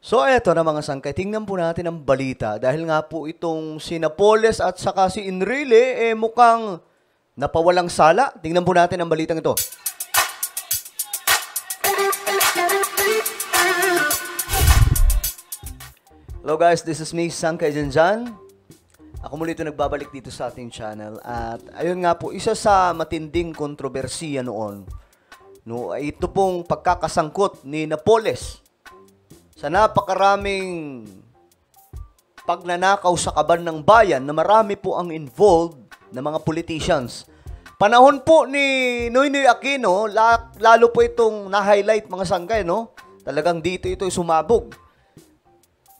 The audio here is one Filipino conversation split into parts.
So eto na mga sangkay, tingnan po natin ang balita dahil nga po itong si Napoles at saka si Enrile mukhang napawalang sala. Tingnan po natin ang balitang ito. Hello guys, this is me, Sangkay Janjan. Ako muli ito nagbabalik dito sa ating channel at ayun nga po, isa sa matinding kontrobersiya noon. Ito pong pagkakasangkot ni Napoles sa napakaraming pagnanakaw sa kaban ng bayan na marami po ang involved na mga politicians. Panahon po ni Noynoy Aquino, lalo po itong na-highlight mga sangkay, no? Talagang dito ito sumabog.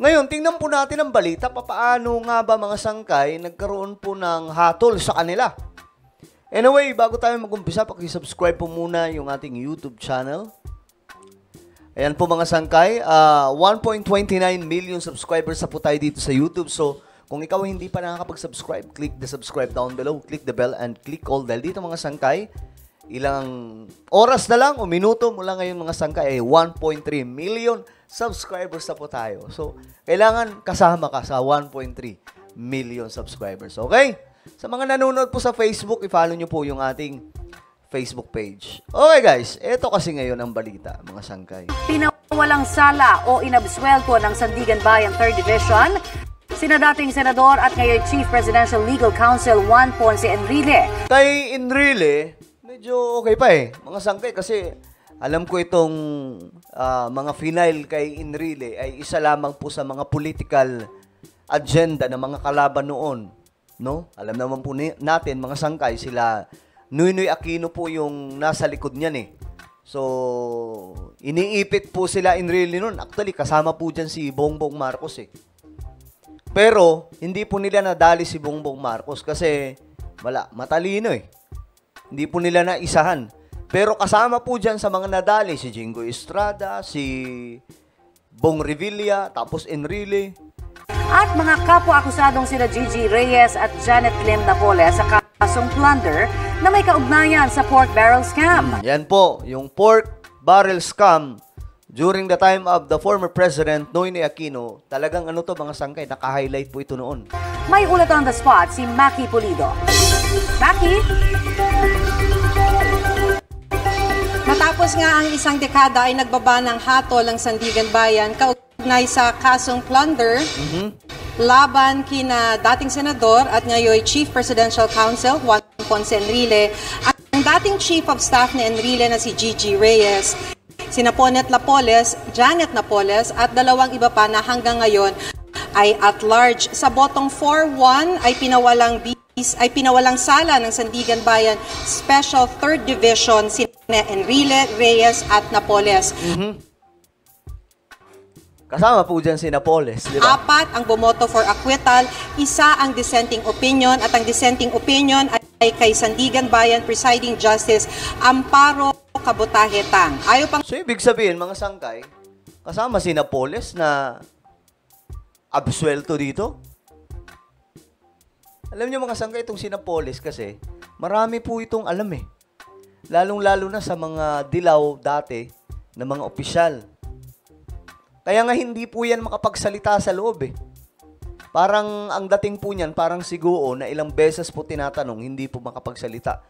Ngayon, tingnan po natin ang balita, papaano nga ba mga sangkay nagkaroon po ng hatol sa kanila. Anyway, bago tayo mag-umpisa, paki-subscribe po muna yung ating YouTube channel. Ayan po mga sangkay, 1.29 million subscribers na po tayo dito sa YouTube. So, kung ikaw hindi pa nakakapag-subscribe, click the subscribe down below, click the bell, and click all dahil dito mga sangkay, ilang oras na lang o minuto mula ngayon mga sangkay ay 1.3 million subscribers na po tayo. So, kailangan kasama ka sa 1.3 million subscribers. Okay? Sa mga nanonood po sa Facebook, i-follow nyo po yung ating Facebook page. Okay guys, ito kasi ngayon ang balita, mga sangkay. Pinawalang sala o inabswelto ng Sandigan Bayan 3rd Division sina dating senador at ngayon Chief Presidential Legal Counsel Juan Ponce Enrile. Kay Enrile, medyo okay pa mga sangkay, kasi alam ko itong mga final kay Enrile ay isa lamang po sa mga political agenda ng mga kalaban noon. No? Alam naman po natin mga sangkay, sila Noynoy Aquino po yung nasa likod niyan So, iniipit po sila Enrile noon. Actually, kasama po dyan si Bongbong Marcos Pero, hindi po nila nadali si Bongbong Marcos kasi wala, matalino Hindi po nila naisahan. Pero kasama po dyan sa mga nadali si Jingo Estrada, si Bong Revilla, tapos Enrile. At mga kapwa-akusadong sina Gigi Reyes at Janet Lim Napoles sa kasong plunder na may kaugnayan sa pork barrel scam. Yan po, yung pork barrel scam during the time of the former President Noynoy Aquino. Talagang mga sangkay, naka-highlight po ito noon. May ulat on the spot si Maki Pulido. Maki? Matapos nga ang isang dekada ay nagbaba ng hatol ang Sandigan Bayan kaugnay sa kasong plunder laban kina dating senador at ngayon Chief Presidential Counsel Juan Ponce Enrile at ang dating Chief of Staff ni Enrile na si Gigi Reyes, sina Ponet Napoles, Janet Napoles at dalawang iba pa na hanggang ngayon ay at large. Sa botong 4-1 ay pinawalang sala ng Sandigan Bayan Special 3rd Division sina Enrile, Reyes at Napoles. Kasama po dyan si Napoles, di ba? 4 ang bumoto for acquittal, 1 ang dissenting opinion at ang dissenting opinion ay kay Sandigan Bayan Presiding Justice Amparo Cabutahetang. So ibig sabihin mga sangkay, kasama si Napoles na absuelto dito? Alam niyo mga sangkay, itong si Napoles kasi, marami po itong alam Lalong-lalo na sa mga dilaw dati na mga opisyal. Kaya nga hindi po yan makapagsalita sa loob Parang ang dating po niyan, parang siguo na ilang beses po tinatanong, hindi po makapagsalita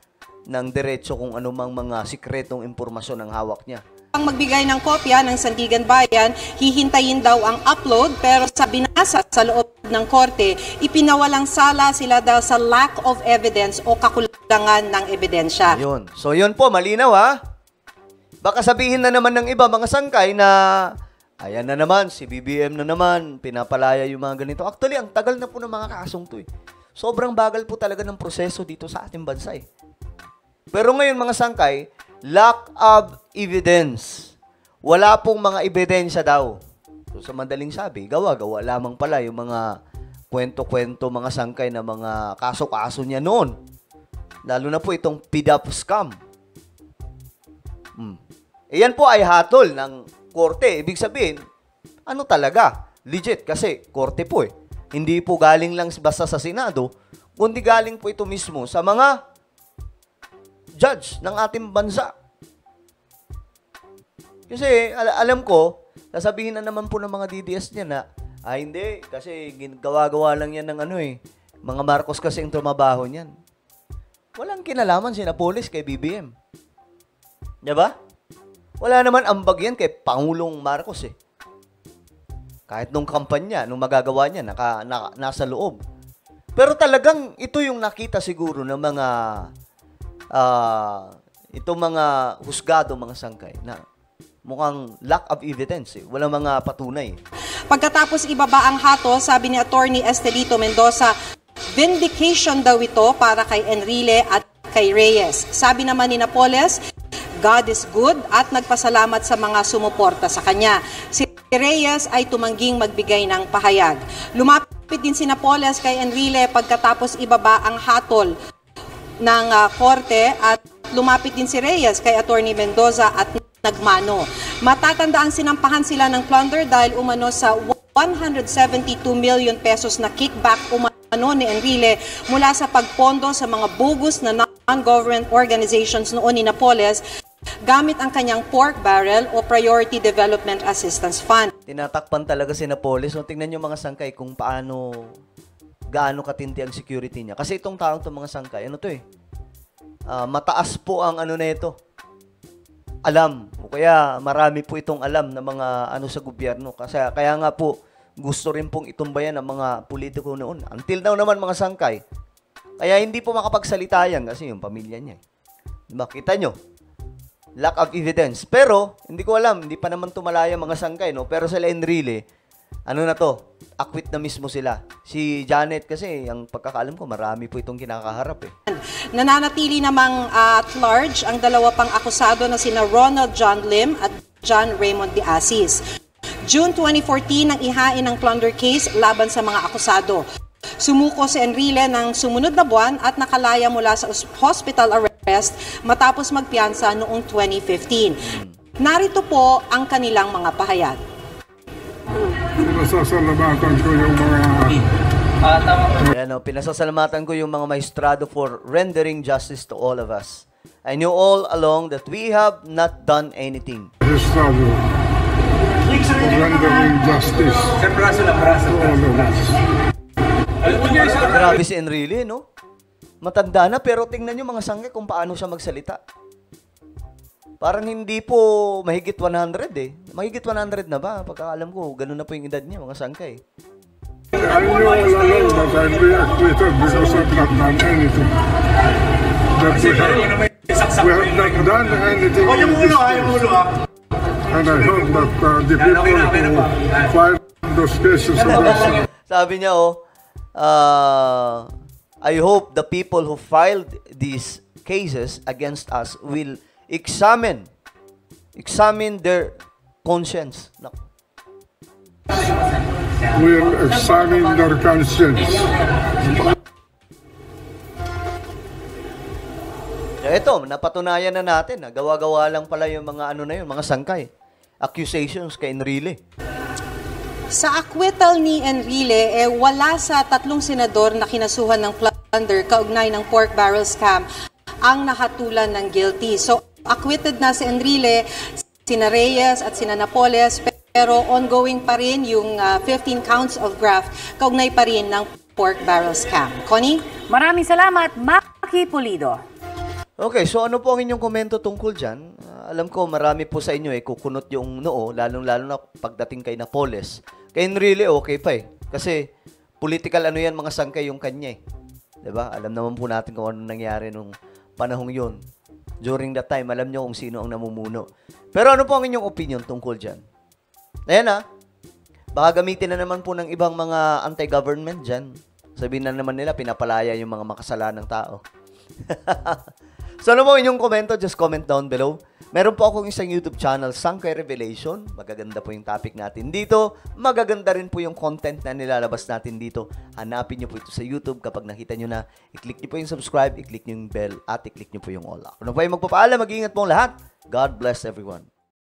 ng diretso kung anumang mga sikretong impormasyon ang hawak niya. Ang magbigay ng kopya ng Sandigan Bayan, hihintayin daw ang upload pero sa binasa sa loob ng korte, ipinawalang sala sila daw sa lack of evidence o kakulangan ng ebidensya. Yun. So yun po, malinaw Baka sabihin na naman ng iba mga sangkay na ayan na naman, si BBM na naman, pinapalaya yung mga ganito. Actually, ang tagal na po ng mga kasong to Sobrang bagal po talaga ng proseso dito sa ating bansa Pero ngayon mga sangkay, lack of evidence. Wala pong mga ebidensya daw. So sa madaling sabi, gawa-gawa lamang pala yung mga kwento-kwento, mga sangkay na mga kaso-kaso niya noon. Lalo na po itong PDAP scam. Yan po ay hatol ng korte. Ibig sabihin, ano talaga? Legit kasi korte po Hindi po galing lang basta sa Senado, kundi galing po ito mismo sa mga judge ng ating bansa. Kasi alam ko, sasabihin na naman po ng mga DDS niya na, hindi, kasi gawa-gawa lang yan ng mga Marcos kasi ang tumabaho niyan. Walang kinalaman si Napoles kay BBM. Diba? Wala naman ambag yan kay Pangulong Marcos eh. Kahit nung kampanya, nung magagawa niya, nasa loob. Pero talagang ito yung nakita siguro ng mga itong mga husgado, mga sangkay na mukhang lack of evidence eh. Walang mga patunay. Pagkatapos ibaba ang hato, sabi ni Attorney Estelito Mendoza, vindication daw ito para kay Enrile at kay Reyes. Sabi naman ni Napoles, God is good at nagpasalamat sa mga sumuporta sa kanya. Si Reyes ay tumangging magbigay ng pahayag. Lumapit din si Napoles kay Enrile pagkatapos ibaba ang hatol ng korte at lumapit din si Reyes kay Attorney Mendoza at nagmano. Matatandaan sinampahan sila ng plunder dahil umano sa 172 million pesos na kickback umano ni Enrile mula sa pagpondo sa mga bogus na non-government organizations noon ni Napoles gamit ang kanyang pork barrel o Priority Development Assistance Fund. Tinatakpan talaga si Napoles. So, tingnan nyo mga sangkay kung gaano katindi ang security niya. Kasi itong taong mga sangkay, mataas po ang na ito. Alam. O kaya marami po itong alam na mga sa gobyerno. Kaya nga po, gusto rin pong itumbayan ng mga politiko noon. Until now naman mga sangkay. Kaya hindi po makapagsalita yan kasi yung pamilya niya. Diba? Kita nyo? Lack of evidence. Pero, hindi ko alam, hindi pa naman tumalaya mga sangkay, no? Pero sila Enrile, acquit na mismo sila. Si Janet kasi, ang pagkakaalam ko, marami po itong kinakaharap eh. Nananatili namang at large ang dalawa pang akusado na sina Ronald John Lim at John Raymond de Asis. June 2014 nang ihain ang plunder case laban sa mga akusado. Sumuko si Enrile ng sumunod na buwan at nakalaya mula sa hospital arrest matapos magpiyansa noong 2015. Narito po ang kanilang mga pahayag. Pinasasalamatan ko yung mga... Pinasasalamatan ko yung mga maestrado for rendering justice to all of us. I knew all along that we have not done anything. Maestrado for rendering justice to all of us. Grabe si Enrile, no? Matanda na, pero tingnan nyo mga sangkay kung paano siya magsalita. Parang hindi po mahigit 100 eh. Mahigit 100 na ba? Pagkakalam ko, ganun na po yung edad niya, mga sangkay. I knew all along that I'd be acquitted because I've not done anything. That we have not done anything in this case. And I hope that the people who filed those cases against us. Sabi niya, I hope the people who filed these cases against us will examine their conscience. Will examine their conscience. Ito, napatunayan na natin. Gawa-gawa lang pala yung mga mga sangkay. Accusations kay Enrile. Sa acquittal ni Enrile, wala sa 3 senador na kinasuhan ng plunder kaugnay ng pork barrel scam ang nahatulan ng guilty. So, acquitted na si Enrile, sina Reyes at sina Napoles, pero ongoing pa rin yung 15 counts of graft kaugnay pa rin ng pork barrel scam. Connie? Maraming salamat, Maki Pulido. Okay, so ano po ang inyong komento tungkol dyan? Alam ko marami po sa inyo kukunot yung noo, lalong-lalo na pagdating kay Napoles. Kay Enrile, okay pa eh. Kasi political yan mga sangkay yung kanya eh. Diba? Alam naman po natin kung ano nangyari nung panahong yun. During that time, alam nyo kung sino ang namumuno. Pero ano po ang inyong opinion tungkol dyan? Ayan baka gamitin na naman po ng ibang mga anti-government dyan. Sabihin na naman nila, pinapalaya yung mga makasalanang tao. So ano po inyong komento? Just comment down below. Meron po akong isang YouTube channel, Sangkay Revelation. Magaganda po yung topic natin dito. Magaganda rin po yung content na nilalabas natin dito. Hanapin nyo po ito sa YouTube. Kapag nakita nyo na, i-click nyo po yung subscribe, i-click nyo yung bell, at i-click nyo po yung all. Kung po yung magpapaalam, mag-iingat po lahat. God bless everyone.